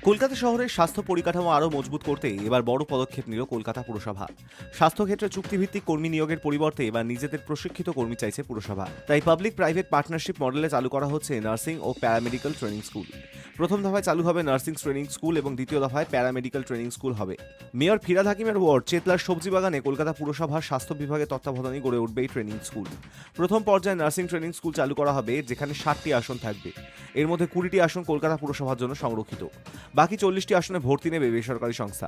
কলকাতা শহরের স্বাস্থ্য পরিকাঠামো আরও মজবুত করতে এবার বড় পদক্ষেপ নিল কলকাতা পুরসভা। স্বাস্থ্যক্ষেত্রে চুক্তিভিত্তিক কর্মী নিয়োগের পরিবর্তে এবার নিজেদের প্রশিক্ষিত কর্মী চাইছে পুরসভা। তাই পাবলিক প্রাইভেট পার্টনারশিপ মডেলে চালু করা হচ্ছে নার্সিং ও প্যারামেডিক্যাল ট্রেনিং স্কুল। প্রথম দফায় চালু হবে নার্সিং ট্রেনিং স্কুল এবং দ্বিতীয় দফায় প্যারামেডিক্যাল ট্রেনিং স্কুল হবে। মেয়র ফিরহাদ হাকিমের ওয়ার্ড চেতলার সবজি বাগানে কলকাতা পুরসভার স্বাস্থ্য বিভাগের তত্ত্বাবধানে গড়ে উঠবে এই ট্রেনিং স্কুল। প্রথম পর্যায়ে নার্সিং ট্রেনিং স্কুল চালু করা হবে, যেখানে 60টি আসন থাকবে। এর মধ্যে 20টি আসন কলকাতা পুরসভার জন্য সংরক্ষিত, বাকি 40টি আসনে ভর্তি নেবে বেসরকারি সংস্থা।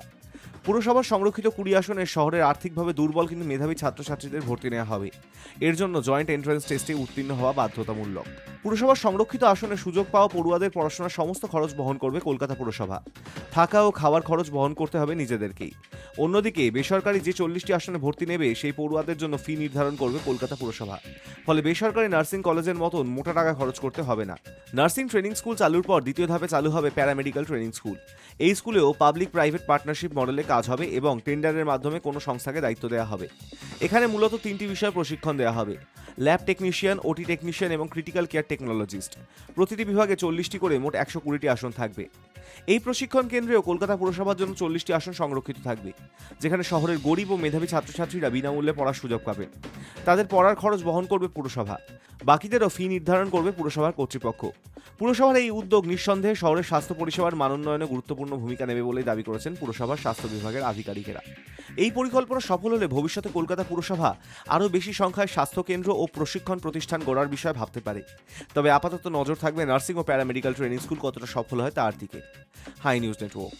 পুরসভার সংরক্ষিত 20 আসনে শহরের আর্থিকভাবে দুর্বল কিন্তু মেধাবী ছাত্রছাত্রীদের ভর্তি নেওয়া হবে। এর জন্য জয়েন্ট এন্ট্রান্স টেস্টে উত্তীর্ণ হওয়া বাধ্যতামূলক। পুরসভার সংরক্ষিত আসনে সুযোগ পাওয়া পড়ুয়াদের পড়াশোনার সমস্ত খরচ বহন করবে কলকাতা পুরসভা। থাকা ও খাওয়ার খরচ বহন করতে হবে নিজেদেরকেই। অন্যদিকে বেসরকারি যে 40টি আসনে ভর্তি নেবে সেই পড়ুয়াদের জন্য ফি নির্ধারণ করবে কলকাতা পুরসভা। ফলে বেসরকারি নার্সিং কলেজের মতন মোটা টাকা খরচ করতে হবে না। নার্সিং ট্রেনিং স্কুল চালুর পর দ্বিতীয় ধাপে চালু হবে প্যারামেডিক্যাল ট্রেনিং স্কুল। এই স্কুলেও পাবলিক প্রাইভেট পার্টনারশিপ মডেলে কাজ হবে এবং টেন্ডারের মাধ্যমে কোনো সংস্থাকে দায়িত্ব দেওয়া হবে। এখানে মূলত 3টি বিষয়ে প্রশিক্ষণ দেওয়া হবে: ল্যাব টেকনিশিয়ান, ওটি টেকনিশিয়ান এবং ক্রিটিক্যাল কেয়ার টেকনোলজিস্ট। প্রতিটি বিভাগে 40টি করে মোট 120টি আসন থাকবে। এই প্রশিক্ষণ কেন্দ্রেও কলকাতা পুরসভার জন্য 40টি আসন সংরক্ষিত থাকবে, যেখানে শহরের গরিব ও মেধাবী ছাত্রছাত্রীরা বিনামূল্যে পড়ার সুযোগ পাবেন। তাদের পড়ার খরচ বহন করবে পুরসভা। বাকিদেরও ফি নির্ধারণ করবে পুরসভার কর্তৃপক্ষ। পুরসভার এই উদ্যোগ নিঃসন্দেহে শহরের স্বাস্থ্য পরিষেবার মানোন্নয়নে গুরুত্বপূর্ণ ভূমিকা নেবে বলেই দাবি করেছেন পুরসভার স্বাস্থ্য বিভাগের আধিকারিকেরা। এই পরিকল্পনা সফল হলে ভবিষ্যতে কলকাতা পুরসভা আরও বেশি সংখ্যায় স্বাস্থ্যকেন্দ্র ও প্রশিক্ষণ প্রতিষ্ঠান গড়ার বিষয়ে ভাবতে পারে। তবে আপাতত নজর থাকবে নার্সিং ও প্যারামেডিক্যাল ট্রেনিং স্কুল কতটা সফল হয় তার দিকে। Hi news network.